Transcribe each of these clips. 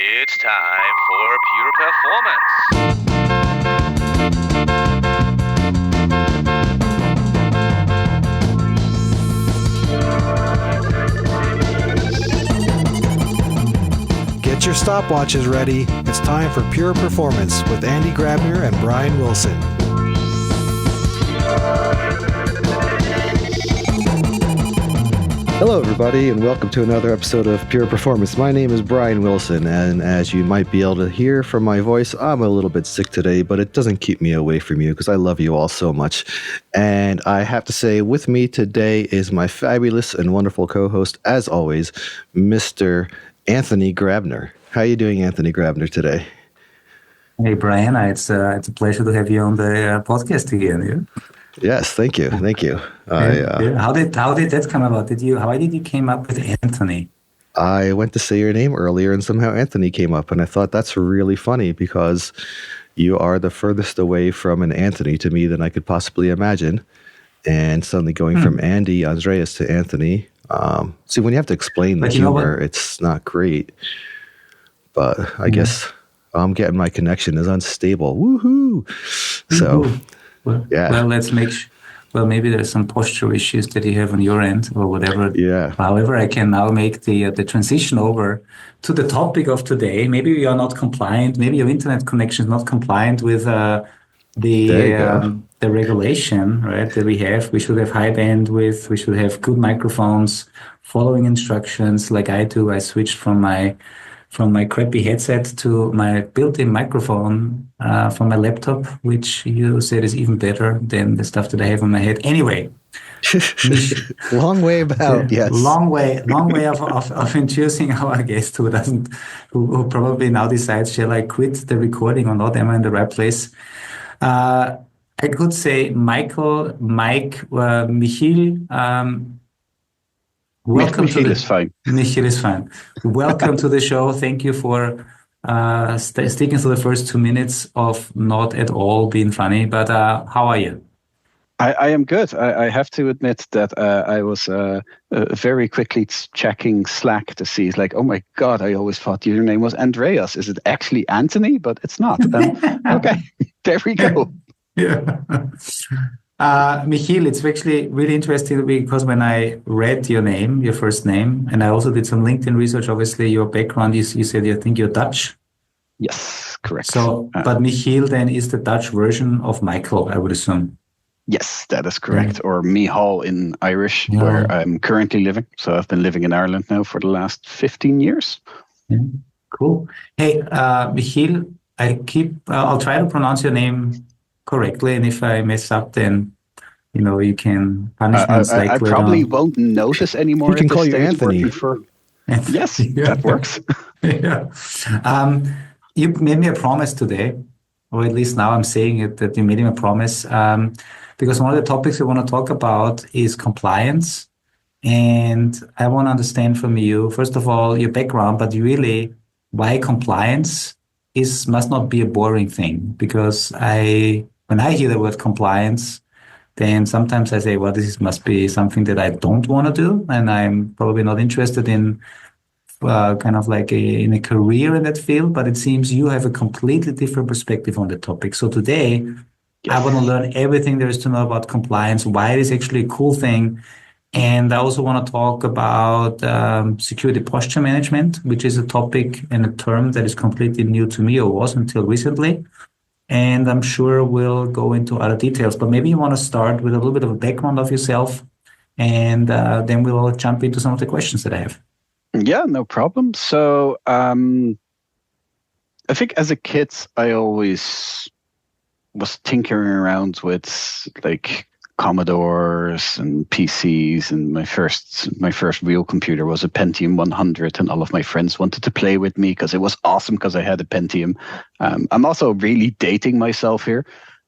It's time for Pure Performance. Get your stopwatches ready. It's time for Pure Performance with Andy Grabner and Brian Wilson. Hello, everybody, and welcome to another episode of Pure Performance. My name is Brian Wilson, and as you might be able to hear from my voice, I'm a little bit sick today, but it doesn't keep me away from you because I love you all so much. And I have to say, with me today is my fabulous and wonderful co-host, as always, Mr. Anthony Grabner. How are you doing, Anthony Grabner, today? Hey, Brian. It's a pleasure to have you on the podcast again. Yeah? Yes, thank you. How did that come about? Why did you came up with Anthony? I went to say your name earlier and somehow Anthony came up, and I thought that's really funny because you are the furthest away from an Anthony to me than I could possibly imagine. And suddenly going from Andy, Andreas to Anthony. See, when you have to explain the humor, it's not great. But I guess I'm getting my connection is unstable. Woohoo! So... Well, maybe there's some posture issues that you have on your end or whatever. Yeah. However, I can now make the transition over to the topic of today. Maybe we are not compliant. Maybe your internet connection is not compliant with the regulation, right? That we have. We should have high bandwidth. We should have good microphones, following instructions like I do. I switched from my crappy headset to my built-in microphone from my laptop, which you said is even better than the stuff that I have on my head. Anyway. Long way about, yes. Long way of introducing our guest who probably now decides, shall I quit the recording or not? Am I in the right place? I could say Michiel. Welcome Michiel is fine. Michiel is fine. Welcome to the show. Thank you for sticking to the first 2 minutes of not at all being funny. But how are you? I am good. I have to admit that I was very quickly checking Slack to see. It's like, oh my God, I always thought your name was Andreas. Is it actually Anthony? But it's not. Okay, there we go. Yeah. Michiel, it's actually really interesting because when I read your name, your first name, and I also did some LinkedIn research, obviously your background, you said you think you're Dutch. Yes, correct. So, but Michiel then is the Dutch version of Michael, I would assume. Yes, that is correct. Yeah. Or Michal in Irish, where I'm currently living. So I've been living in Ireland now for the last 15 years. Yeah. Cool. Hey, Michiel, I'll try to pronounce your name correctly, and if I mess up, then you can punish me slightly. I probably won't notice anymore. You can call you Anthony. Yes, that works. Yeah. You made me a promise today, or at least now I'm saying it, that you made me a promise, because one of the topics we want to talk about is compliance, and I want to understand from you, first of all, your background, but really why compliance must not be a boring thing, because when I hear the word compliance, then sometimes I say, well, must be something that I don't want to do, and I'm probably not interested in kind of like in a career in that field, but it seems you have a completely different perspective on the topic. So today, yes, I want to learn everything there is to know about compliance, why it is actually a cool thing, and I also want to talk about security posture management, which is a topic and a term that is completely new to me, or was until recently. And I'm sure we'll go into other details, but maybe you want to start with a little bit of a background of yourself, and then we'll jump into some of the questions that I have. Yeah, no problem. So I think as a kid, I always was tinkering around with like Commodores and PCs, and my first real computer was a Pentium 100, and all of my friends wanted to play with me because it was awesome because I had a Pentium. I'm also really dating myself here,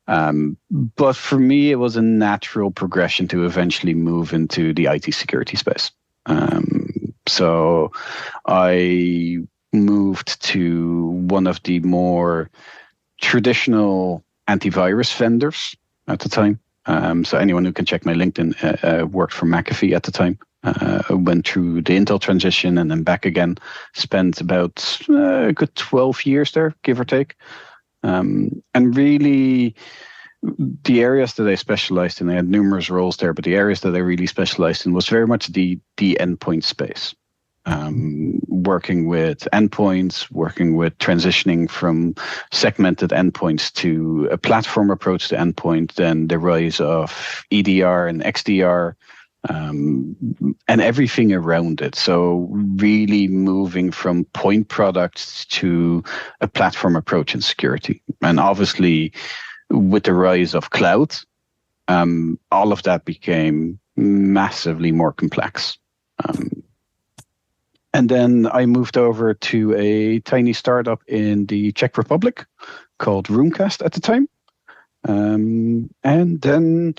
but for me it was a natural progression to eventually move into the IT security space. So I moved to one of the more traditional antivirus vendors at the time. So anyone who can check my LinkedIn worked for McAfee at the time. Went through the Intel transition and then back again. Spent about a good 12 years there, give or take. And really, the areas that I specialized in, I had numerous roles there, but the areas that I really specialized in was very much the endpoint space. Working with endpoints, working with transitioning from segmented endpoints to a platform approach to endpoint, then the rise of EDR and XDR, and everything around it. So really moving from point products to a platform approach in security. And obviously, with the rise of cloud, all of that became massively more complex. And then I moved over to a tiny startup in the Czech Republic called Roomcast at the time. And then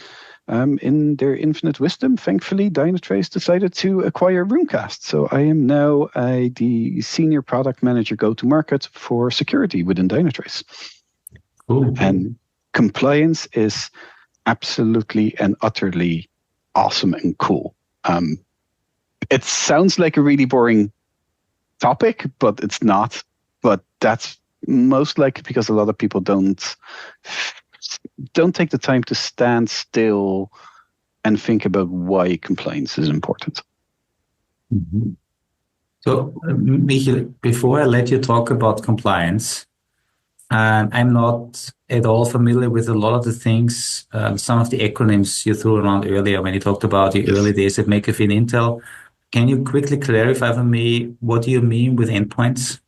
in their infinite wisdom, thankfully, Dynatrace decided to acquire Roomcast. So I am now the senior product manager go-to-market for security within Dynatrace. Cool. And compliance is absolutely and utterly awesome and cool. It sounds like a really boring topic, but it's not. But that's most likely because a lot of people don't take the time to stand still and think about why compliance is important. Mm-hmm. So, Michiel, before I let you talk about compliance, I'm not at all familiar with a lot of the things, some of the acronyms you threw around earlier when you talked about the early days at McAfee and Intel. Can you quickly clarify for me, what do you mean with endpoints?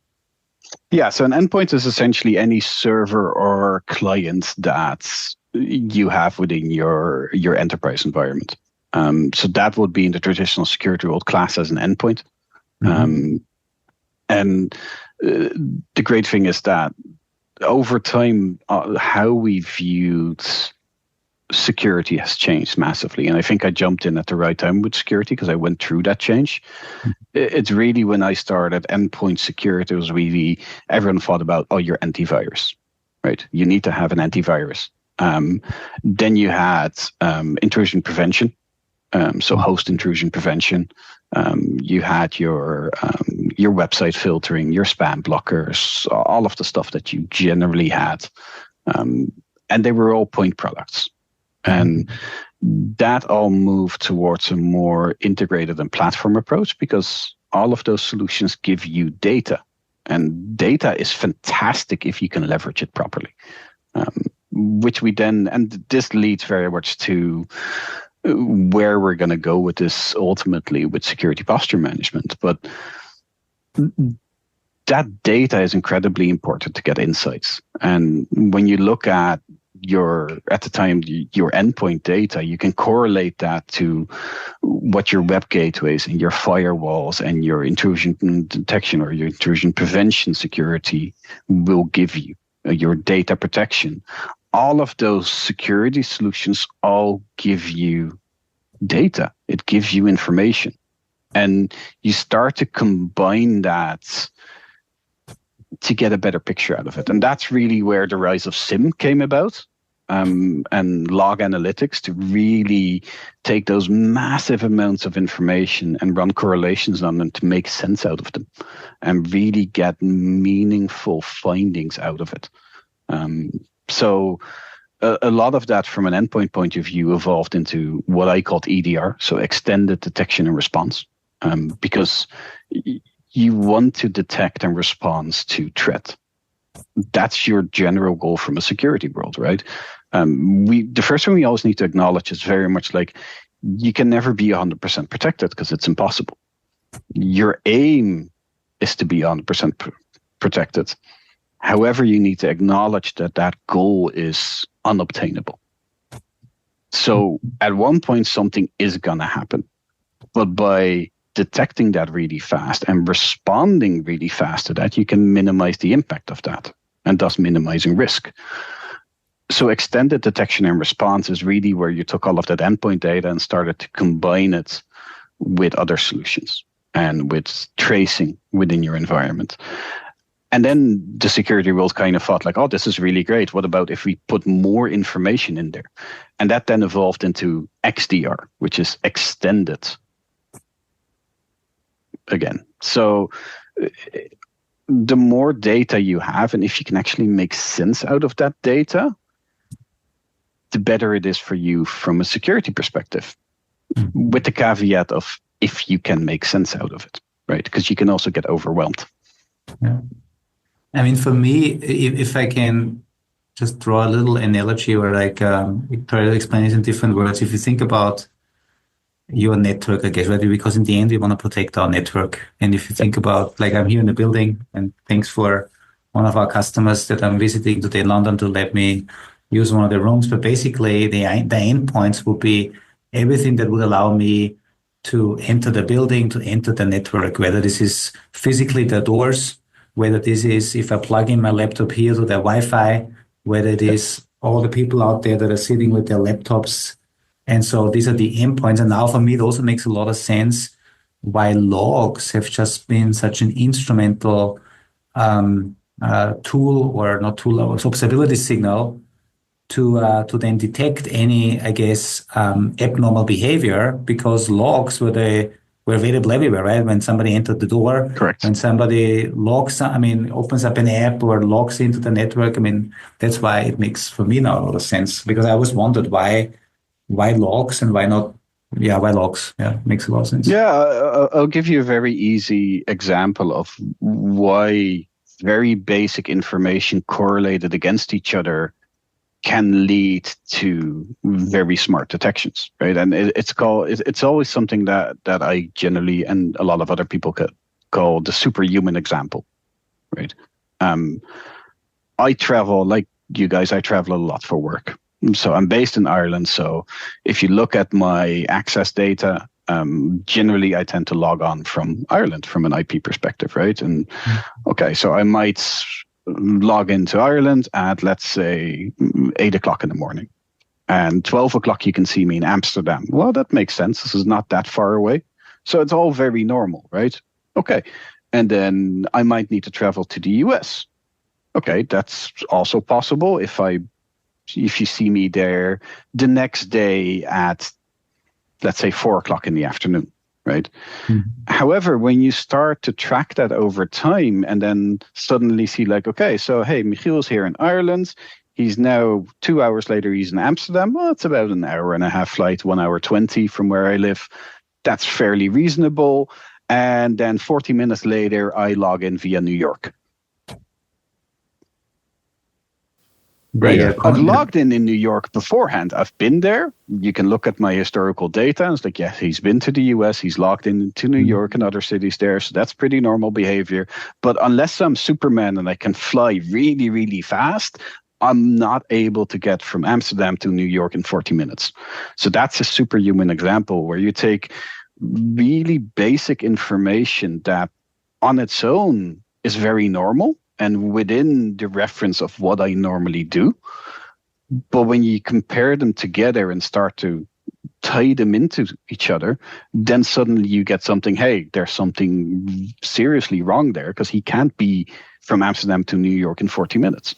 Yeah, so an endpoint is essentially any server or client that you have within your enterprise environment. So that would be in the traditional security world class as an endpoint. Mm-hmm. And the great thing is that over time, how we viewed security has changed massively. And I think I jumped in at the right time with security because I went through that change. Mm-hmm. It's really when I started endpoint security, it was really, everyone thought about, your antivirus, right? You need to have an antivirus. Then you had intrusion prevention. So host intrusion prevention. You had your website filtering, your spam blockers, all of the stuff that you generally had. And they were all point products. And that all moved towards a more integrated and platform approach because all of those solutions give you data. And data is fantastic if you can leverage it properly. Which we then, and this leads very much to where we're going to go with this ultimately with security posture management. But that data is incredibly important to get insights. And when you look at your endpoint data, you can correlate that to what your web gateways and your firewalls and your intrusion detection or your intrusion prevention security will give you, your data protection. All of those security solutions all give you data. It gives you information. And you start to combine that to get a better picture out of it. And that's really where the rise of SIM came about, and log analytics to really take those massive amounts of information and run correlations on them to make sense out of them and really get meaningful findings out of it. So a lot of that from an endpoint point of view evolved into what I called EDR, so extended detection and response, because you want to detect and respond to threat. That's your general goal from a security world, right? The first thing we always need to acknowledge is very much like you can never be 100% protected because it's impossible. Your aim is to be 100% protected. However, you need to acknowledge that that goal is unobtainable. So at one point, something is going to happen. But by detecting that really fast and responding really fast to that, you can minimize the impact of that and thus minimizing risk. So extended detection and response is really where you took all of that endpoint data and started to combine it with other solutions and with tracing within your environment. And then the security world kind of thought like, oh, this is really great. What about if we put more information in there? And that then evolved into XDR, which is extended again. So the more data you have, and if you can actually make sense out of that data, the better it is for you from a security perspective, with the caveat of if you can make sense out of it, right? Because you can also get overwhelmed. Yeah. I mean, for me, if I can just draw a little analogy or like try to explain it in different words, if you think about your network, I guess, right? Because in the end, we want to protect our network. And if you think about, like, I'm here in the building, and thanks for one of our customers that I'm visiting today in London to let me use one of the rooms. But basically, the endpoints would be everything that would allow me to enter the building, to enter the network, whether this is physically the doors, whether this is if I plug in my laptop here to the Wi-Fi, whether it is all the people out there that are sitting with their laptops. And so these are the endpoints. And now for me, it also makes a lot of sense why logs have just been such an instrumental tool, or not tool, or observability signal to then detect any, I guess, abnormal behavior, because logs were available everywhere, right? When somebody entered the door, Correct. When somebody opens up an app or logs into the network. I mean, that's why it makes, for me now, a lot of sense, because I always wondered why logs and why not? Yeah, why logs? Yeah, makes a lot of sense. Yeah, I'll give you a very easy example of why very basic information correlated against each other can lead to very smart detections, right? And it's always something that I generally, and a lot of other people could call the superhuman example, right? I travel, like you guys, I travel a lot for work. So I'm based in Ireland. So if you look at my access data, generally I tend to log on from Ireland from an IP perspective, right? And okay, so I might log into Ireland at, let's say, 8 o'clock in the morning. And 12 o'clock you can see me in Amsterdam. Well, that makes sense. This is not that far away. So it's all very normal, right? Okay. And then I might need to travel to the US. Okay, that's also possible if you see me there the next day at, let's say, 4 o'clock in the afternoon, right? Mm-hmm. However, when you start to track that over time and then suddenly see like, okay, so, hey, Michiel's here in Ireland. He's now 2 hours later, he's in Amsterdam. Well, it's about an hour and a half flight, 1 hour 20 from where I live. That's fairly reasonable. And then 40 minutes later, I log in via New York. Right. Yeah. I've logged in New York beforehand. I've been there. You can look at my historical data. And it's like, yeah, he's been to the US. He's logged in to New York and other cities there. So that's pretty normal behavior. But unless I'm Superman and I can fly really, really fast, I'm not able to get from Amsterdam to New York in 40 minutes. So that's a superhuman example where you take really basic information that on its own is very normal and within the reference of what I normally do. But when you compare them together and start to tie them into each other, then suddenly you get something, hey, there's something seriously wrong there because he can't be from Amsterdam to New York in 40 minutes.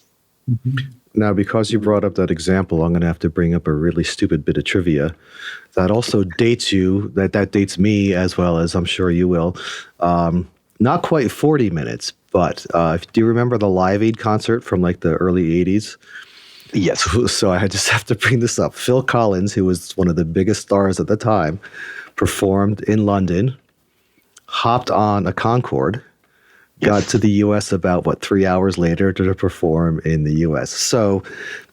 Mm-hmm. Now, because you brought up that example, I'm going to have to bring up a really stupid bit of trivia that also dates you, that dates me as well as I'm sure you will. Not quite 40 minutes, but do you remember the Live Aid concert from like the early 80s? Yes. So I just have to bring this up. Phil Collins, who was one of the biggest stars at the time, performed in London, hopped on a Concorde, got to the U.S. about, 3 hours later to perform in the U.S. So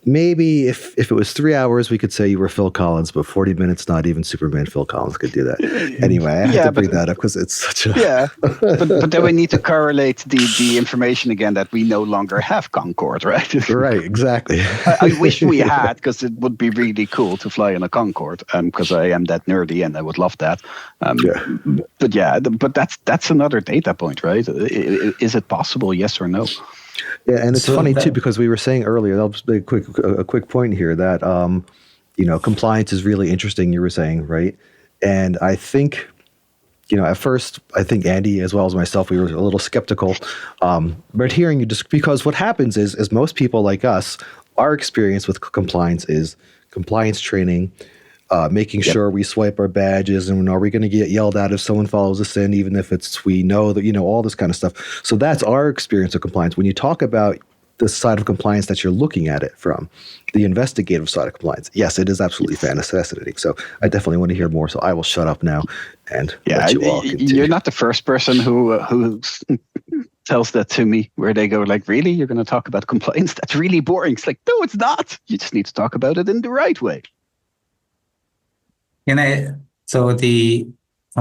maybe if it was 3 hours, we could say you were Phil Collins, but 40 minutes, not even Superman Phil Collins could do that. Anyway, I had to bring that up because it's such a... Yeah, but then we need to correlate the information again that we no longer have Concorde, right? Right, exactly. I wish we had, because it would be really cool to fly in a Concorde, because I am that nerdy and I would love that. But that's another data point, right? Is it possible, yes or no? Yeah, and it's funny too, because we were saying earlier, that was a quick point here, that compliance is really interesting, you were saying, right? And I think At first, I think Andy, as well as myself, we were a little skeptical. But hearing you, just because what happens is most people like us, our experience with compliance is compliance training, making sure we swipe our badges, and are we going to get yelled at if someone follows us in, even if we know that, all this kind of stuff. So that's our experience of compliance. When you talk about the side of compliance that you're looking at it from, the investigative side of compliance, yes, it is absolutely fascinating. So I definitely want to hear more. So I will shut up now and let you all continue. You're not the first person who tells that to me, where they go like, really, you're going to talk about compliance? That's really boring. It's like, no, it's not. You just need to talk about it in the right way. From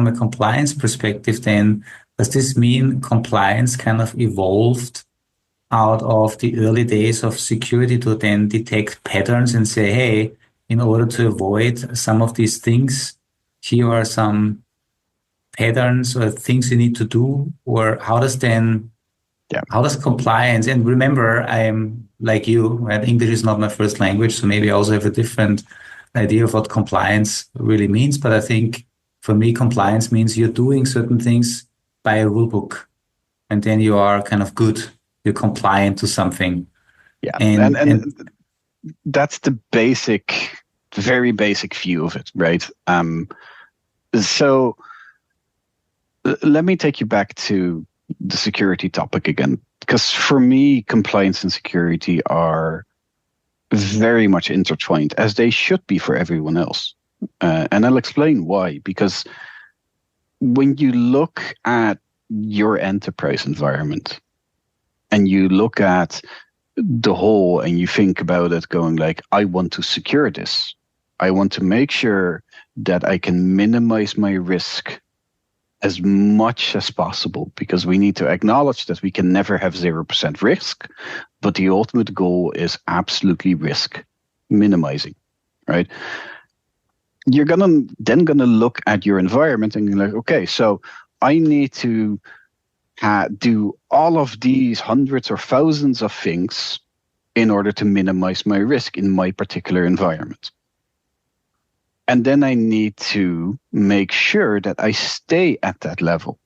a compliance perspective, then, does this mean compliance kind of evolved out of the early days of security to then detect patterns and say, hey, in order to avoid some of these things, here are some patterns or things you need to do? Or how does compliance, and remember, I'm like you, right? English is not my first language, so maybe I also have a different idea of what compliance really means. But I think for me, compliance means you're doing certain things by a rule book, and then you are kind of good. You're compliant to something. Yeah, and that's the very basic view of it, right? So let me take you back to the security topic again, because for me, compliance and security are very much intertwined, as they should be for everyone else. And I'll explain why. Because when you look at your enterprise environment and you look at the whole and you think about it going like, I want to secure this. I want to make sure that I can minimize my risk as much as possible, because we need to acknowledge that we can never have 0% risk, but the ultimate goal is absolutely risk minimizing, right? You're gonna look at your environment and you're like, okay, so I need to do all of these hundreds or thousands of things in order to minimize my risk in my particular environment. And then I need to make sure that I stay at that level.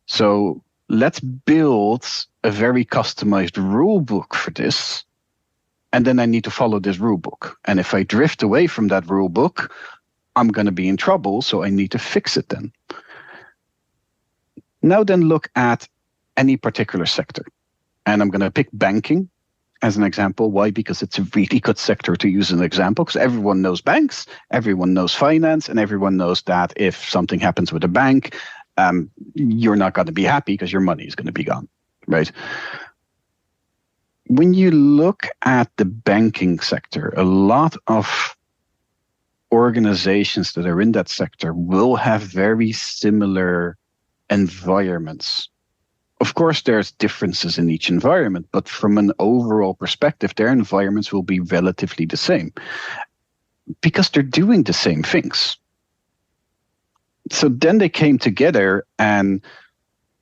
So let's build a very customized rule book for this. And then I need to follow this rule book. And if I drift away from that rule book, I'm going to be in trouble. So I need to fix it then. Now then look at any particular sector. And I'm going to pick banking as an example. Why? Because it's a really good sector to use as an example, because everyone knows banks, everyone knows finance, and everyone knows that if something happens with a bank, you're not going to be happy because your money is going to be gone, right? When you look at the banking sector, a lot of organizations that are in that sector will have very similar environments. Of course, there's differences in each environment, but from an overall perspective, their environments will be relatively the same because they're doing the same things. So then they came together and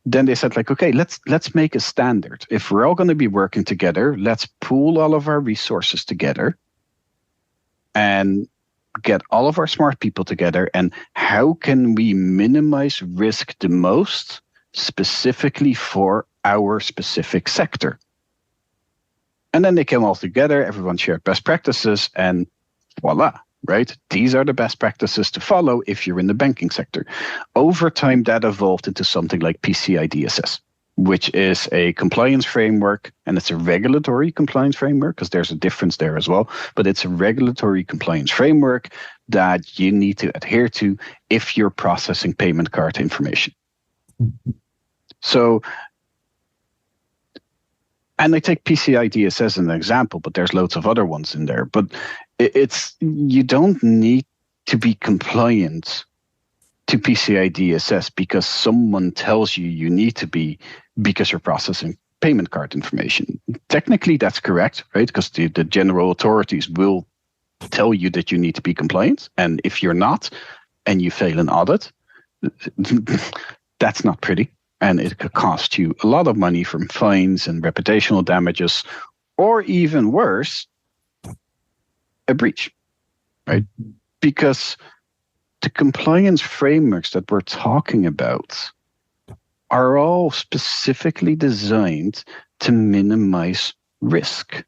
then they said like, okay, let's make a standard. If we're all going to be working together, let's pool all of our resources together and get all of our smart people together. And how can we minimize risk the most specifically for our specific sector? And then they came all together, everyone shared best practices, and voila, right? These are the best practices to follow if you're in the banking sector. Over time, that evolved into something like PCI DSS, which is a compliance framework, and it's a regulatory compliance framework, because there's a difference there as well, but it's a regulatory compliance framework that you need to adhere to if you're processing payment card information. So, and I take PCI DSS as an example, but there's loads of other ones in there. But you don't need to be compliant to PCI DSS because someone tells you need to be, because you're processing payment card information. Technically, that's correct, right? Because the general authorities will tell you that you need to be compliant. And if you're not, and you fail an audit, that's not pretty. And it could cost you a lot of money from fines and reputational damages, or even worse, a breach, right? Because the compliance frameworks that we're talking about are all specifically designed to minimize risk.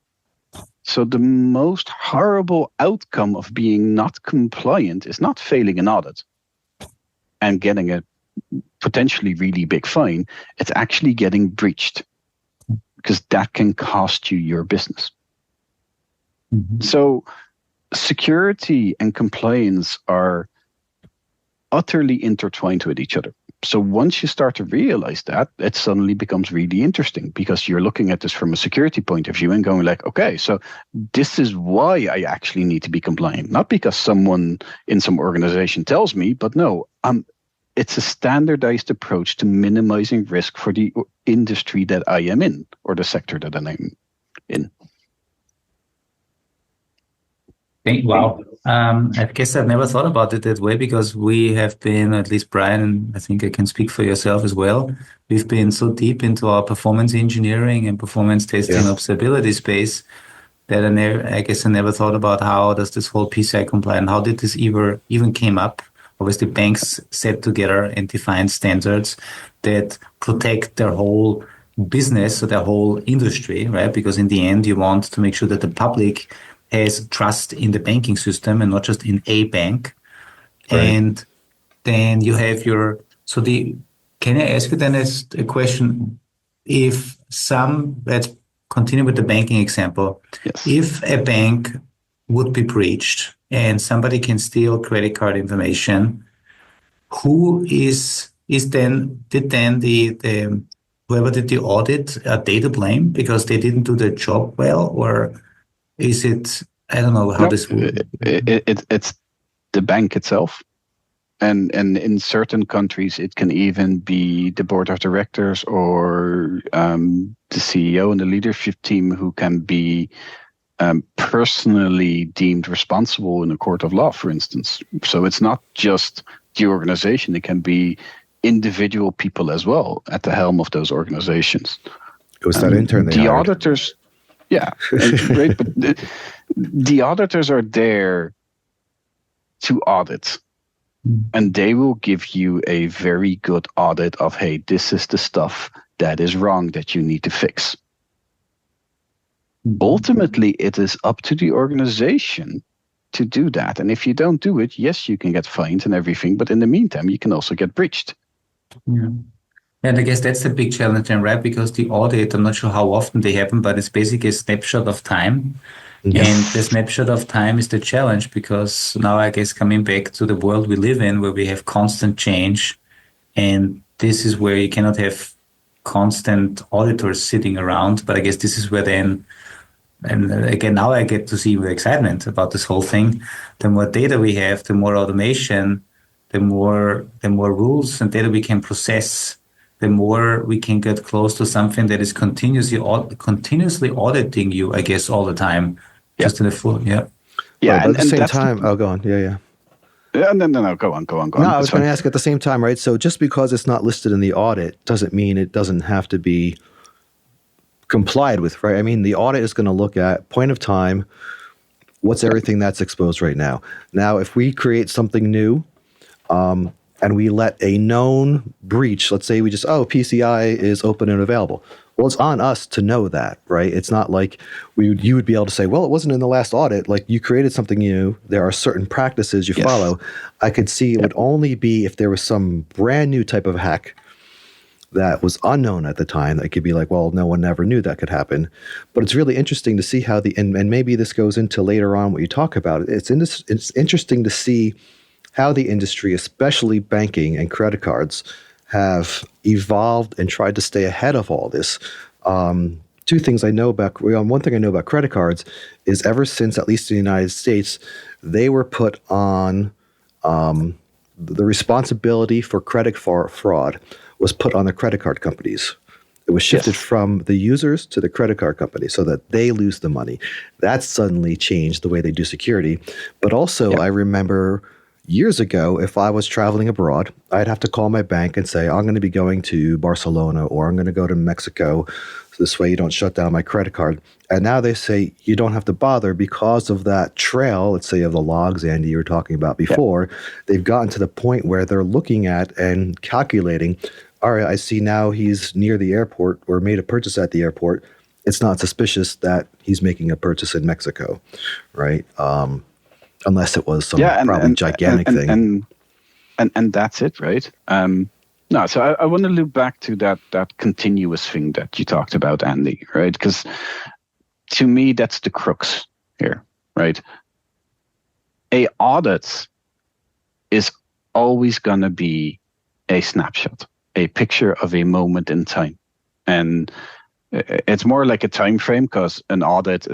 So the most horrible outcome of being not compliant is not failing an audit and getting a potentially really big fine. It's actually getting breached, because that can cost you your business. Mhm. So security and compliance are utterly intertwined with each other. So once you start to realize that, it suddenly becomes really interesting, because you're looking at this from a security point of view and going like, okay, so this is why I actually need to be compliant. Not because someone in some organization tells me, but no, it's a standardized approach to minimizing risk for the industry that I am in, or the sector that I'm in. Wow. I guess I've never thought about it that way, because we have been, at least Brian, and I think I can speak for yourself as well, we've been so deep into our performance engineering and performance testing observability space that I guess I never thought about how does this whole PCI compliant, how did this even came up? Obviously, banks set together and define standards that protect their whole business, so their whole industry, right? Because in the end, you want to make sure that the public has trust in the banking system and not just in a bank. Right. And then you have can I ask you then as a question? Let's continue with the banking example. Yes. If a bank would be breached and somebody can steal credit card information, who whoever did the audit, are they to blame because they didn't do their job well, or is it, I don't know how this would. It's the bank itself. And in certain countries, it can even be the board of directors or the CEO and the leadership team who can be personally deemed responsible in a court of law, for instance. So it's not just the organization, it can be individual people as well at the helm of those organizations. It was that intern they the hired. auditors, yeah, great, but the auditors are there to audit. And they will give you a very good audit of, hey, this is the stuff that is wrong that you need to fix. Ultimately, it is up to the organization to do that. And if you don't do it, yes, you can get fined and everything. But in the meantime, you can also get breached. Yeah. And I guess that's the big challenge then, right? Because the audit, I'm not sure how often they happen, but it's basically a snapshot of time. Yes. And the snapshot of time is the challenge, because now I guess coming back to the world we live in, where we have constant change, and this is where you cannot have constant auditors sitting around. But I guess this is where then, and again, now I get to see with excitement about this whole thing. The more data we have, the more automation, the more rules and data we can process, the more we can get close to something that is continuously auditing you, I guess, all the time. Just in the full, Yeah, but at the same time, go on. Yeah. No, go on. No, I was going to ask at the same time, right? So just because it's not listed in the audit doesn't mean it doesn't have to be complied with, right? I mean, the audit is going to look at point of time, what's everything that's exposed right now. Now, if we create something new, and we let a known breach, let's say we just, PCI is open and available. Well, it's on us to know that, right? It's not like you would be able to say, well, it wasn't in the last audit. Like, you created something new. There are certain practices you follow. I could see it would only be if there was some brand new type of hack that was unknown at the time. That could be like, well, no one ever knew that could happen. But it's really interesting to see how and maybe this goes into later on what you talk about. It's interesting to see how the industry, especially banking and credit cards, have evolved and tried to stay ahead of all this. Two things I know about, one thing I know about credit cards is ever since, at least in the United States, they were put on, the responsibility for credit fraud was put on the credit card companies. It was shifted from the users to the credit card companies so that they lose the money. That suddenly changed the way they do security. But also, I remember Years ago, if I was traveling abroad, I'd have to call my bank and say, I'm going to be going to Barcelona or I'm going to go to Mexico. So this way you don't shut down my credit card. And now they say you don't have to bother because of that trail, let's say of the logs, Andy, you were talking about before. They've gotten to the point where they're looking at and calculating, all right, I see now he's near the airport or made a purchase at the airport. It's not suspicious that he's making a purchase in Mexico, right? Unless it was some probably gigantic thing. And that's it, right? No, so I want to loop back to that continuous thing that you talked about, Andy, right? Because to me, that's the crux here, right? A audit is always going to be a snapshot, a picture of a moment in time. And it's more like a time frame because an audit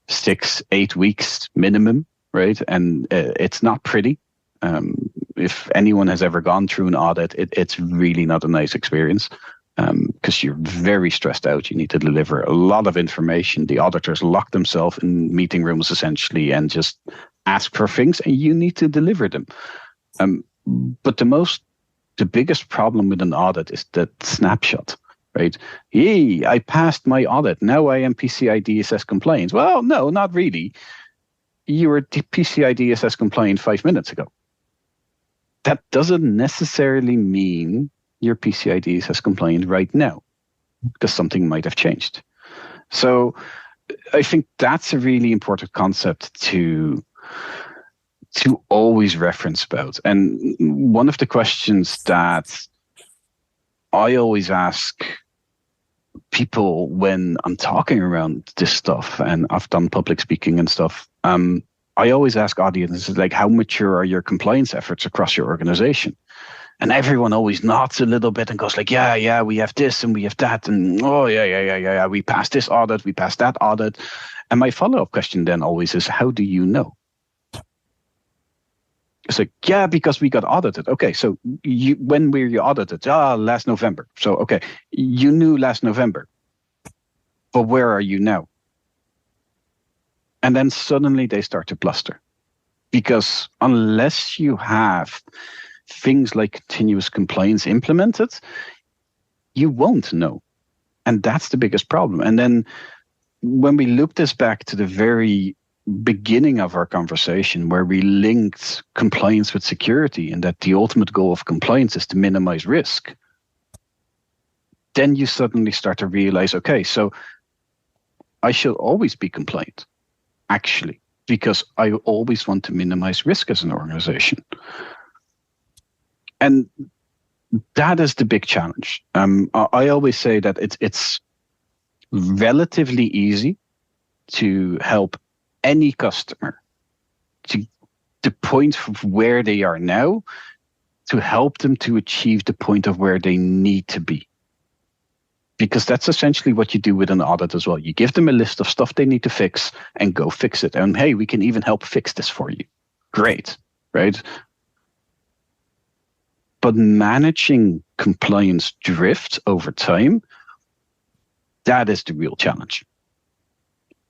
6-8 weeks minimum, right? And it's not pretty. If anyone has ever gone through an audit, it's really not a nice experience because you're very stressed out. You need to deliver a lot of information. The auditors lock themselves in meeting rooms essentially and just ask for things, and you need to deliver them. But the biggest problem with an audit is that snapshot. Right? Yay, I passed my audit. Now I am PCI DSS compliant. Well, no, not really. You were PCI DSS compliant 5 minutes ago. That doesn't necessarily mean you're PCI DSS compliant right now, because something might have changed. So I think that's a really important concept to always reference about. And one of the questions that I always ask people when I'm talking around this stuff, and I've done public speaking and stuff, I always ask audiences, like, how mature are your compliance efforts across your organization? And everyone always nods a little bit and goes like, yeah, we have this and we have that. And yeah, we passed this audit, we passed that audit. And my follow-up question then always is, how do you know? It's like, yeah, because we got audited. Okay, so when were you audited? Last November. So, okay, you knew last November. But where are you now? And then suddenly they start to bluster. Because unless you have things like continuous compliance implemented, you won't know. And that's the biggest problem. And then when we look this back to the very beginning of our conversation, where we linked compliance with security and that the ultimate goal of compliance is to minimize risk, then you suddenly start to realize, okay, so I should always be compliant, actually, because I always want to minimize risk as an organization. And that is the big challenge. I always say that it's relatively easy to help any customer to the point of where they are now, to help them to achieve the point of where they need to be. Because that's essentially what you do with an audit as well. You give them a list of stuff they need to fix and go fix it. And hey, we can even help fix this for you. Great, right? But managing compliance drift over time, that is the real challenge.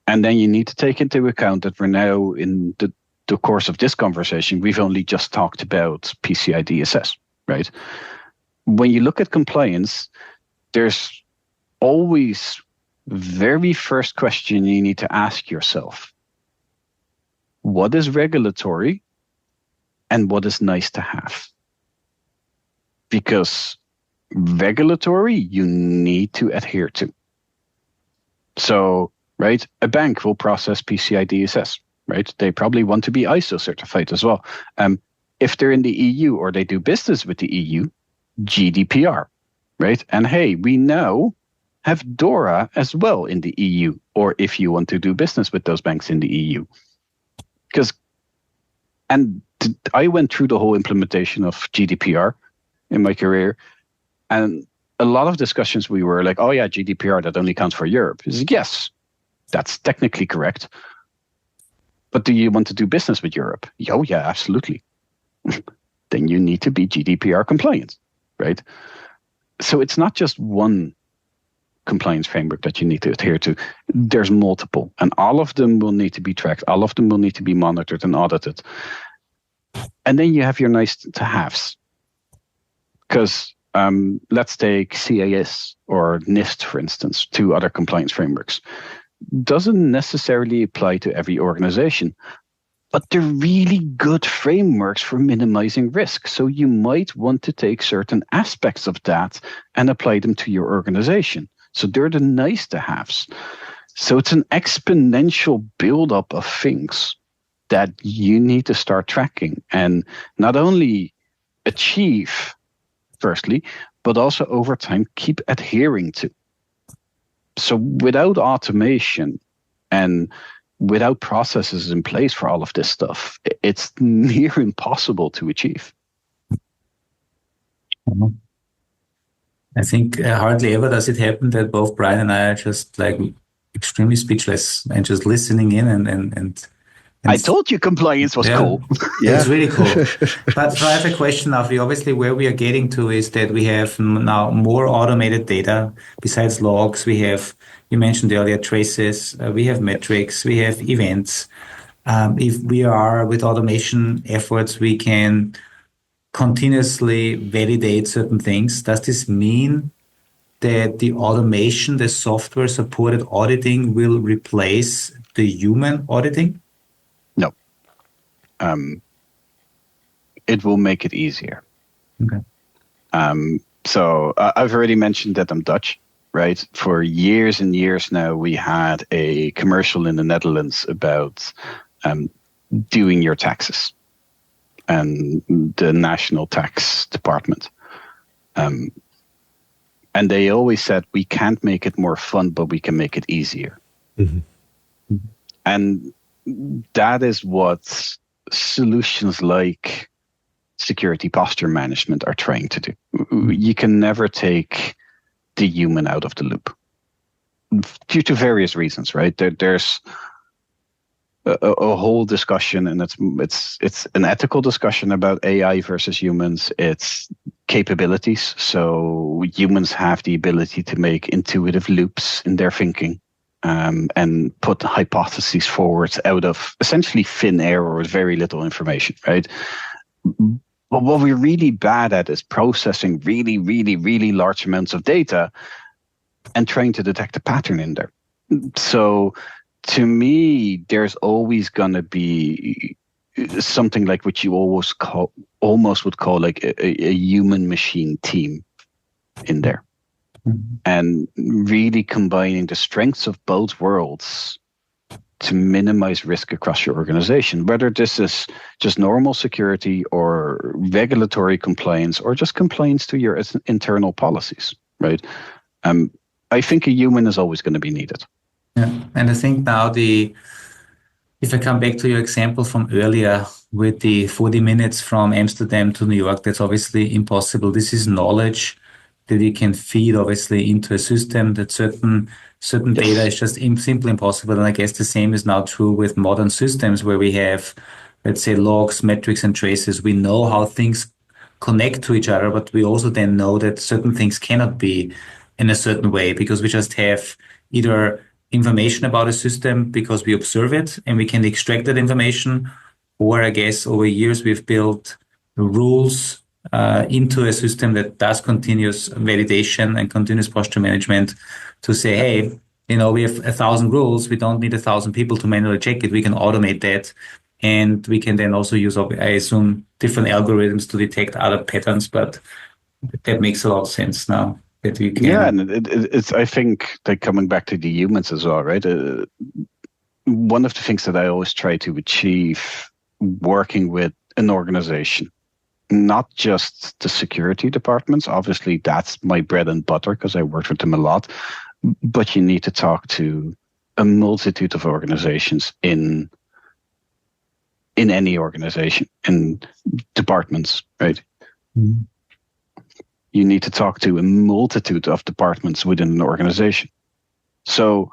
And then you need to take into account that we're now in the course of this conversation, we've only just talked about PCI DSS, right? When you look at compliance, there's always very first question you need to ask yourself. What is regulatory and what is nice to have? Because regulatory, you need to adhere to. So, right, a bank will process PCI DSS, right? They probably want to be ISO certified as well. If they're in the EU or they do business with the EU, GDPR, right? And hey, we now have DORA as well in the EU, or if you want to do business with those banks in the EU. I went through the whole implementation of GDPR in my career, and a lot of discussions we were like, oh yeah, GDPR, that only counts for Europe. It's like, yes, that's technically correct. But do you want to do business with Europe? Oh yeah, absolutely. Then you need to be GDPR compliant, right? So it's not just one compliance framework that you need to adhere to. There's multiple, and all of them will need to be tracked. All of them will need to be monitored and audited. And then you have your nice to haves. Because let's take CAS or NIST, for instance, two other compliance frameworks. Doesn't necessarily apply to every organization, but they're really good frameworks for minimizing risk. So you might want to take certain aspects of that and apply them to your organization. So they're the nice to haves. So it's an exponential buildup of things that you need to start tracking and not only achieve, firstly, but also over time keep adhering to. So without automation and without processes in place for all of this stuff, it's near impossible to achieve. I think hardly ever does it happen that both Brian and I are just like extremely speechless and just listening in and I told you compliance was cool. Yeah, it's really cool. But I have a question now for you. Obviously, where we are getting to is that we have now more automated data. Besides logs, we have, you mentioned earlier, traces. We have metrics. We have events. If we are with automation efforts, we can continuously validate certain things. Does this mean that the automation, the software supported auditing will replace the human auditing? No. It will make it easier. Okay. So I've already mentioned that I'm Dutch, right? For years and years now, we had a commercial in the Netherlands about doing your taxes and the national tax department. And they always said, we can't make it more fun, but we can make it easier. Mm-hmm. And that is what solutions like security posture management are trying to do. You can never take the human out of the loop due to various reasons, right? There's a whole discussion, and it's an ethical discussion about AI versus humans. It's capabilities. So humans have the ability to make intuitive loops in their thinking. And put hypotheses forward out of essentially thin air or with very little information, right? But what we're really bad at is processing really, really, really large amounts of data and trying to detect a pattern in there. So to me, there's always going to be something like what you almost would call like a human machine team in there. And really combining the strengths of both worlds to minimize risk across your organization, whether this is just normal security or regulatory compliance or just compliance to your internal policies, right? I think a human is always going to be needed. Yeah, and I think now if I come back to your example from earlier with the 40 minutes from Amsterdam to New York, that's obviously impossible. This is knowledge that you can feed obviously into a system that certain data is just simply impossible. And I guess the same is now true with modern systems where we have, let's say, logs, metrics, and traces. We know how things connect to each other, but we also then know that certain things cannot be in a certain way because we just have either information about a system because we observe it and we can extract that information, or I guess over years we've built rules into a system that does continuous validation and continuous posture management to say, hey, we have 1,000 rules. We don't need 1,000 people to manually check it. We can automate that. And we can then also use, I assume, different algorithms to detect other patterns. But that makes a lot of sense now that we can. Yeah, and it's, I think, like coming back to the humans as well, right? One of the things that I always try to achieve working with an organization, not just the security departments. Obviously, that's my bread and butter because I worked with them a lot. But you need to talk to a multitude of organizations in any organization, in departments, right? Mm-hmm. You need to talk to a multitude of departments within an organization. So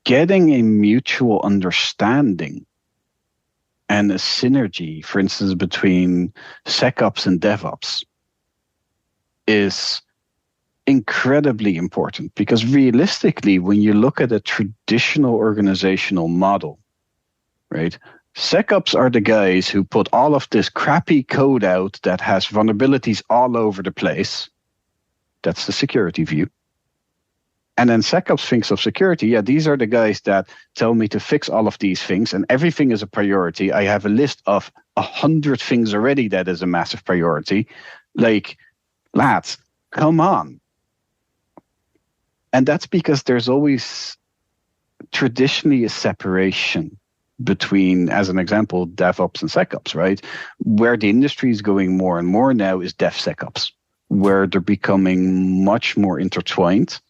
getting a mutual understanding and a synergy, for instance, between SecOps and DevOps is incredibly important because realistically, when you look at a traditional organizational model, right, SecOps are the guys who put all of this crappy code out that has vulnerabilities all over the place. That's the security view. And then SecOps thinks of security. Yeah, these are the guys that tell me to fix all of these things, and everything is a priority. I have a list of 100 things already that is a massive priority. Like, lads, come on. And that's because there's always traditionally a separation between, as an example, DevOps and SecOps, right? Where the industry is going more and more now is DevSecOps, where they're becoming much more intertwined.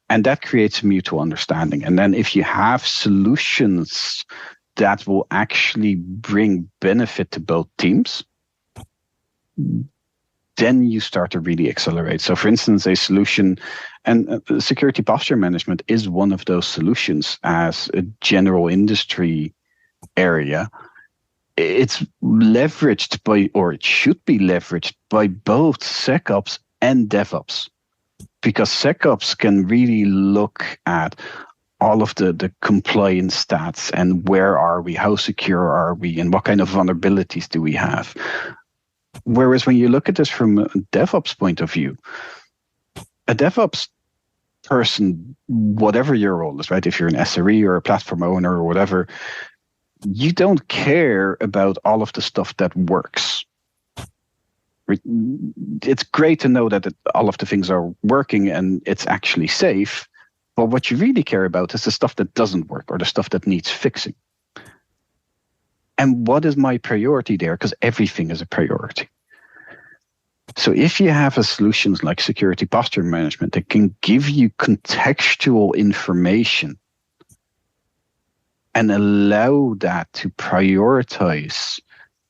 And that creates mutual understanding. And then if you have solutions that will actually bring benefit to both teams, then you start to really accelerate. So for instance, a solution, and security posture management is one of those solutions as a general industry area. It's leveraged by, or it should be leveraged by both SecOps and DevOps, because SecOps can really look at all of the compliance stats and where are we, how secure are we, and what kind of vulnerabilities do we have. Whereas when you look at this from a DevOps point of view, a DevOps person, whatever your role is, right? If you're an SRE or a platform owner or whatever, you don't care about all of the stuff that works. It's great to know that all of the things are working and it's actually safe. But what you really care about is the stuff that doesn't work or the stuff that needs fixing. And what is my priority there? Because everything is a priority. So if you have a solutions like security posture management that can give you contextual information and allow that to prioritize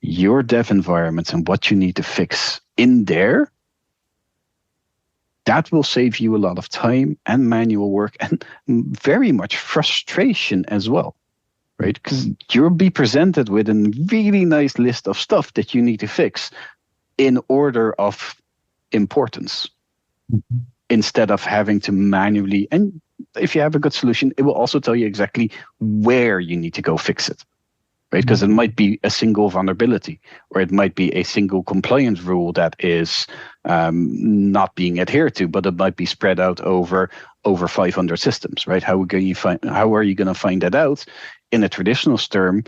your dev environments and what you need to fix in there, that will save you a lot of time and manual work and very much frustration as well, right? Because you'll be presented with a really nice list of stuff that you need to fix in order of importance, instead of having to manually. And if you have a good solution, it will also tell you exactly where you need to go fix it, right? Because it might be a single vulnerability, or it might be a single compliance rule that is not being adhered to, but it might be spread out over 500 systems, right? How are you going to find that out? In a traditional term,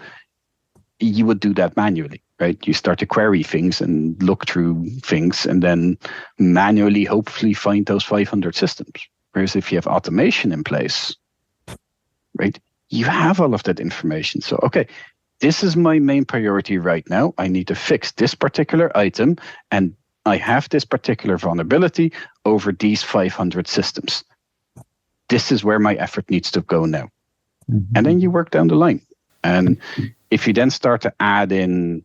you would do that manually, right? You start to query things and look through things and then manually, hopefully, find those 500 systems. Whereas if you have automation in place, right, you have all of that information. So, okay, this is my main priority right now. I need to fix this particular item, and I have this particular vulnerability over these 500 systems. This is where my effort needs to go now. Mm-hmm. And then you work down the line. And if you then start to add in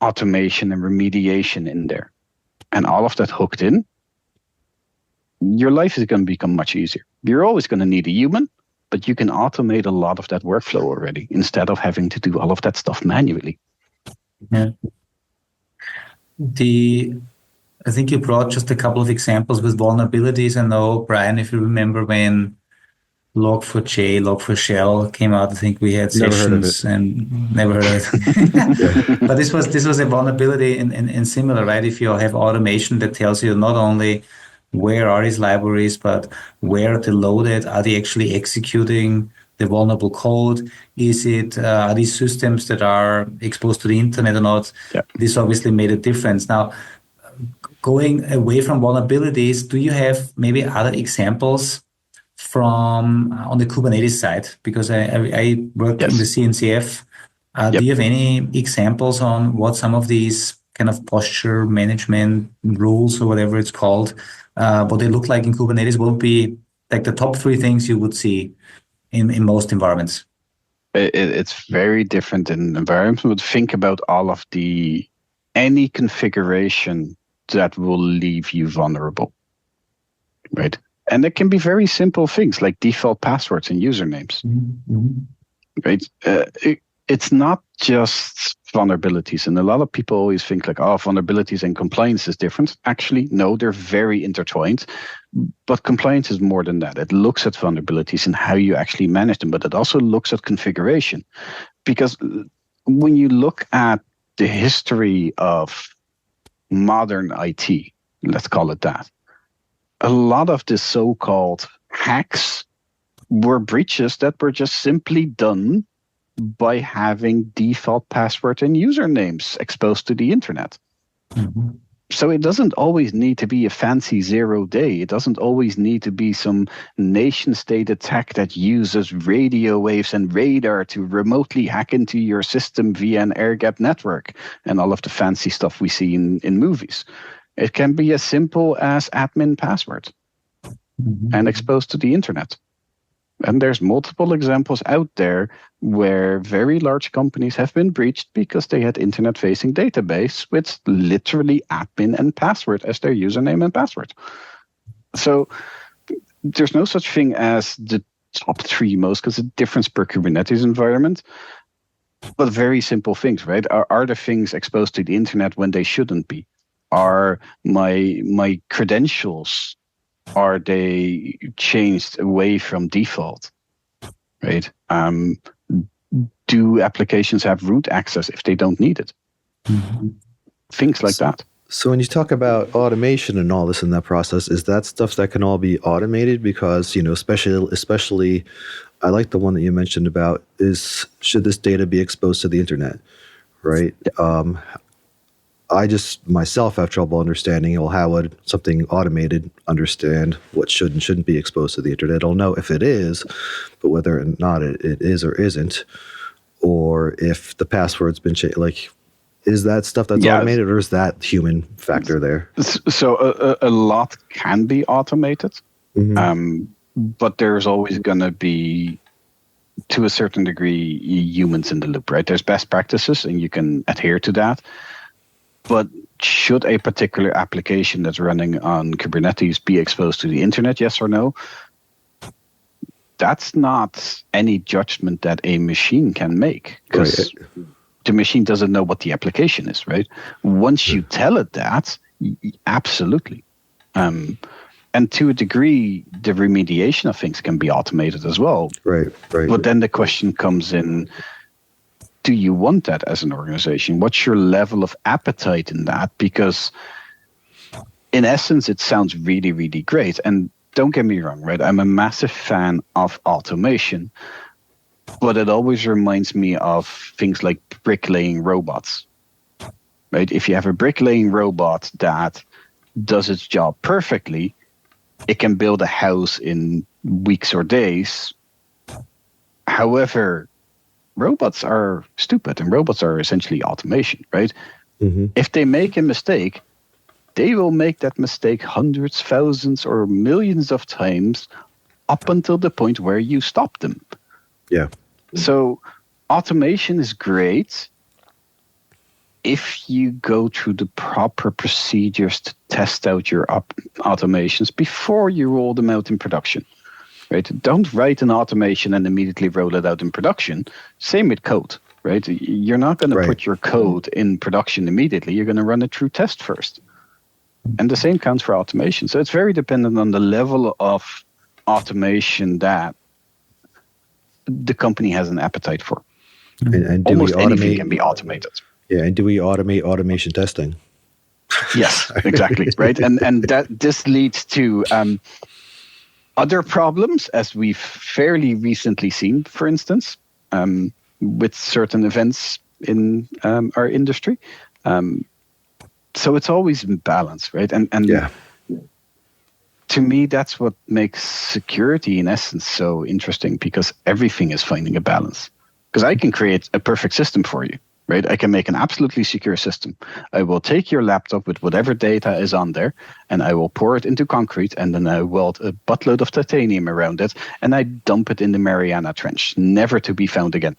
automation and remediation in there, and all of that hooked in, your life is going to become much easier. You're always going to need a human, but you can automate a lot of that workflow already instead of having to do all of that stuff manually. Yeah. I think you brought just a couple of examples with vulnerabilities. I know, Brian, if you remember when Log4j, Log4Shell came out, I think we had sessions and never heard of it. But this was a vulnerability in similar, right? If you have automation that tells you not only where are these libraries, but where are they loaded? Are they actually executing the vulnerable code? Is it are these systems that are exposed to the internet or not? Yeah. This obviously made a difference. Now, going away from vulnerabilities, do you have maybe other examples from on the Kubernetes side? Because I work in the CNCF. Do you have any examples on what some of these kind of posture management rules or whatever it's called, what they look like in Kubernetes? What would be like the top 3 things you would see in most environments? It's very different in environments, but think about all of any configuration that will leave you vulnerable, right? And it can be very simple things like default passwords and usernames, right? It's not just vulnerabilities. And a lot of people always think like, oh, vulnerabilities and compliance is different. Actually, no, they're very intertwined. But compliance is more than that. It looks at vulnerabilities and how you actually manage them, but it also looks at configuration. because when you look at the history of modern IT, let's call it that, a lot of the so-called hacks were breaches that were just simply done by having default password and usernames exposed to the internet. Mhm. So it doesn't always need to be a fancy 0-day. It doesn't always need to be some nation-state attack that uses radio waves and radar to remotely hack into your system via an air-gapped network and all of the fancy stuff we see in movies. It can be as simple as admin password Mhm. and exposed to the internet. And there's multiple examples out there where very large companies have been breached because they had internet-facing database with literally admin and password as their username and password. So there's no such thing as the top three most, because it's a difference per Kubernetes environment. But very simple things, right? Are the things exposed to the internet when they shouldn't be? Are my credentials, are they changed away from default, right? Do applications have root access if they don't need it? Mhm. Things like that. So when you talk about automation and all this in that process, is that stuff that can all be automated? Because, especially, I like the one that you mentioned about is, should this data be exposed to the internet, right? I just myself have trouble understanding, well, how would something automated understand what should and shouldn't be exposed to the internet? It'll know if it is, but whether or not it is or isn't, or if the password's been changed, like, is that stuff that's automated, or is that human factor there? So a lot can be automated, but there's always going to be, to a certain degree, humans in the loop, right? There's best practices, and you can adhere to that. But should a particular application that's running on Kubernetes be exposed to the internet, yes or no? That's not any judgment that a machine can make, because the machine doesn't know what the application is, right? Once you tell it that, absolutely. And to a degree, the remediation of things can be automated as well. Right. But then the question comes in, do you want that as an organization? What's your level of appetite in that? Because in essence, it sounds really, really great. And don't get me wrong, right? I'm a massive fan of automation, but it always reminds me of things like bricklaying robots, right? If you have a bricklaying robot that does its job perfectly, it can build a house in weeks or days. However, robots are stupid, and robots are essentially automation, right? Mm-hmm. If they make a mistake, they will make that mistake hundreds, thousands, or millions of times up until the point where you stop them. Yeah. So automation is great if you go through the proper procedures to test out your automations before you roll them out in production. Right? Don't write an automation and immediately roll it out in production. Same with code, right? You're not going to put your code in production immediately. You're going to run it through test first. And the same counts for automation. So it's very dependent on the level of automation that the company has an appetite for. And do almost we automate, anything can be automated. Yeah, and do we automate automation testing? Yes, exactly, right? And that this leads to other problems, as we've fairly recently seen, for instance, with certain events in our industry. So it's always in balance, right? And to me, that's what makes security, in essence, so interesting, because everything is finding a balance. Because I can create a perfect system for you, right? I can make an absolutely secure system. I will take your laptop with whatever data is on there, and I will pour it into concrete, and then I weld a buttload of titanium around it, and I dump it in the Mariana Trench, never to be found again.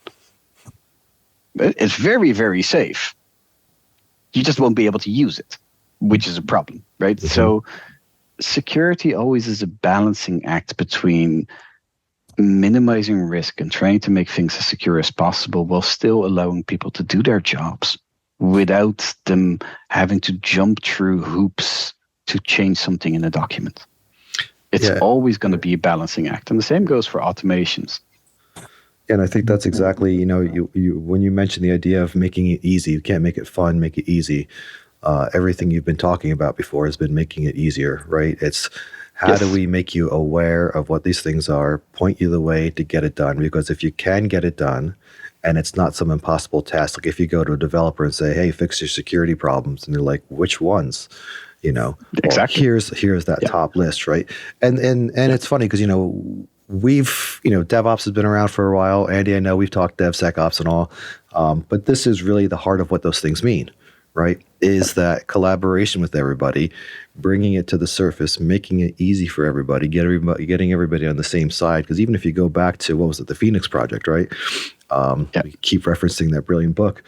It's very, very safe. You just won't be able to use it, which is a problem, right? Mm-hmm. So security always is a balancing act between minimizing risk and trying to make things as secure as possible while still allowing people to do their jobs without them having to jump through hoops to change something in a document. It's always going to be a balancing act. And the same goes for automations. And I think that's exactly, you when you mentioned the idea of making it easy, you can't make it fun, make it easy. Everything you've been talking about before has been making it easier, right? It's how do we make you aware of what these things are, point you the way to get it done? Because if you can get it done and it's not some impossible task, like if you go to a developer and say, hey, fix your security problems, and they're like, which ones? Exactly. Well, here's that top list, right? And it's funny because, we've, DevOps has been around for a while. Andy, I know we've talked DevSecOps and all, but this is really the heart of what those things mean, right? Is that collaboration with everybody, bringing it to the surface, making it easy for everybody, getting everybody on the same side. Because even if you go back to, what was it, the Phoenix Project, right? We keep referencing that brilliant book,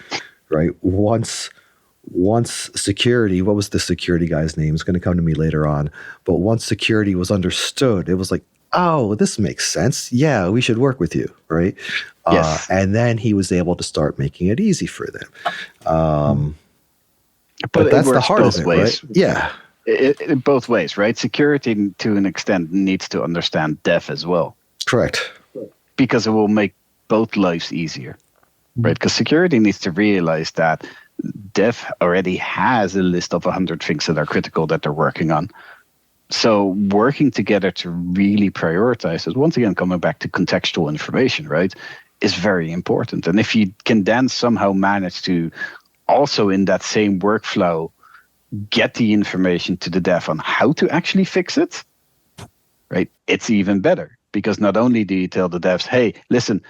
right? Once security, what was the security guy's name? It's going to come to me later on. But once security was understood, it was like, oh, this makes sense. Yeah, we should work with you, right? Yes. And then he was able to start making it easy for them. But it that's the works heart of both it, ways. right? Yeah. In both ways, right? Security, to an extent, needs to understand dev as well. Correct. Because it will make both lives easier, right? Because security needs to realize that dev already has a list of 100 things that are critical that they're working on. So working together to really prioritize is, once again, coming back to contextual information, right, is very important. And if you can then somehow manage to also in that same workflow get the information to the dev on how to actually fix it, right, it's even better. Because not only do you tell the devs, hey, listen,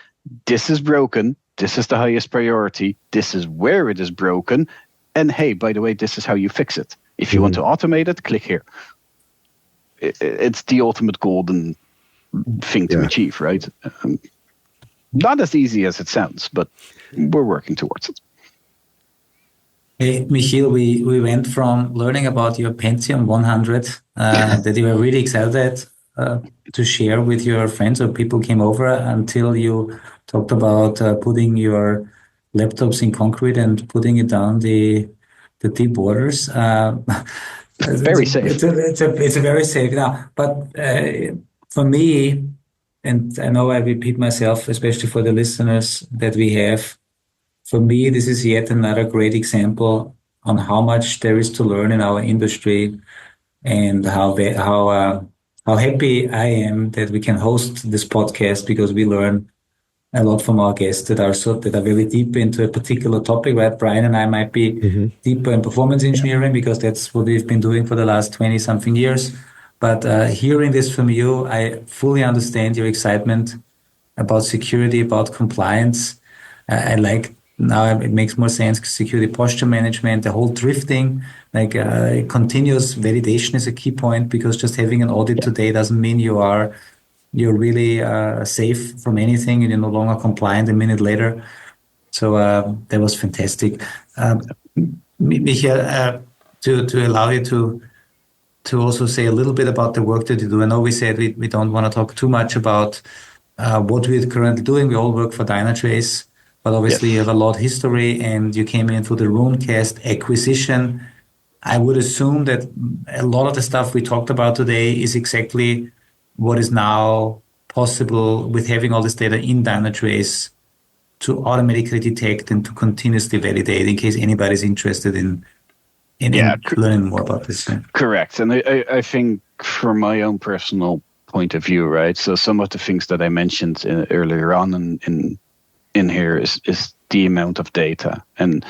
this is broken, this is the highest priority, this is where it is broken, and hey, by the way, this is how you fix it. If you want to automate it, click here. It's the ultimate golden thing to achieve, right? Not as easy as it sounds, but we're working towards it. Hey, Michiel, we went from learning about your Pentium 100 that you were really excited to share with your friends or people came over, until you talked about putting your laptops in concrete and putting it down the deep waters. Very safe. It's a very safe now. But for me, and I know I repeat myself, especially for the listeners that we have, for me, this is yet another great example on how much there is to learn in our industry, and how happy I am that we can host this podcast, because we learn a lot from our guests that are very deep into a particular topic, right? Brian and I might be deeper in performance engineering because that's what we've been doing for the last 20 something years. But hearing this from you, I fully understand your excitement about security, about compliance. I like now it makes more sense. Security posture management, the whole drifting, continuous validation is a key point, because just having an audit today doesn't mean you're really safe from anything and you're no longer compliant a minute later. So that was fantastic. Michael, to allow you to also say a little bit about the work that you do. I know we said we don't want to talk too much about what we're currently doing. We all work for Dynatrace, but obviously you have a lot of history, and you came in through the Runecast acquisition. I would assume that a lot of the stuff we talked about today is exactly what is now possible with having all this data in Dynatrace to automatically detect and to continuously validate, in case anybody's interested in learning more about this. Yeah. Correct. And I think from my own personal point of view, right, so some of the things that I mentioned earlier on in here is the amount of data. And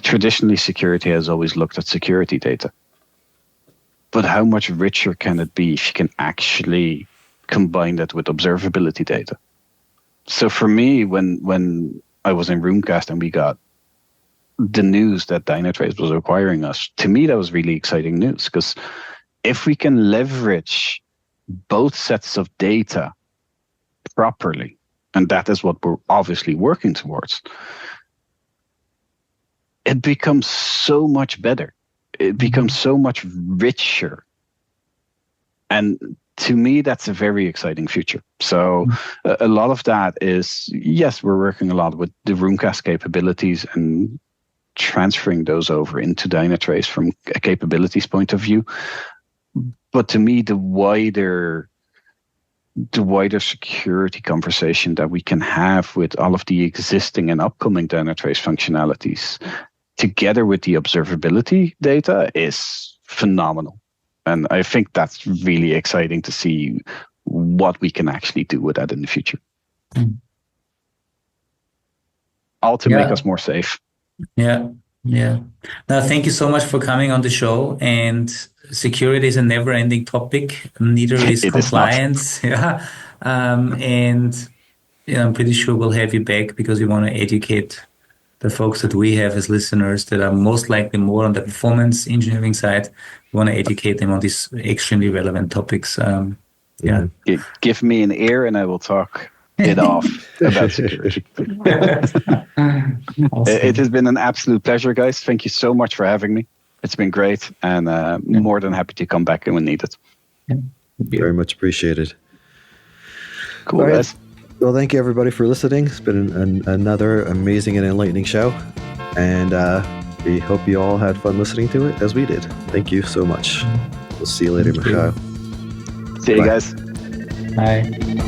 traditionally, security has always looked at security data. But how much richer can it be if you can actually combine that with observability data? So for me, when I was in Runecast and we got the news that Dynatrace was acquiring us, to me, that was really exciting news, because if we can leverage both sets of data properly, and that is what we're obviously working towards, it becomes so much better. It becomes so much richer. And to me, that's a very exciting future. So a lot of that is, yes, we're working a lot with the Runecast capabilities and transferring those over into Dynatrace from a capabilities point of view. But to me, the wider the wider security conversation that we can have with all of the existing and upcoming Dynatrace functionalities, together with the observability data, is phenomenal. And I think that's really exciting to see what we can actually do with that in the future. All to make us more safe. Yeah. No, thank you so much for coming on the show. And security is a never-ending topic. Neither is compliance. Yeah. And I'm pretty sure we'll have you back because we want to educate the folks that we have as listeners that are most likely more on the performance engineering side. We want to educate them on these extremely relevant topics. Give me an ear and I will talk it off about security. Awesome. It has been an absolute pleasure, guys. Thank you so much for having me. It's been great, and more than happy to come back when needed. Very much appreciated. Cool, guys. Well, thank you everybody for listening. It's been another amazing and enlightening show, and we hope you all had fun listening to it as we did. Thank you so much. We'll see you later, Michiel. See you guys. Bye.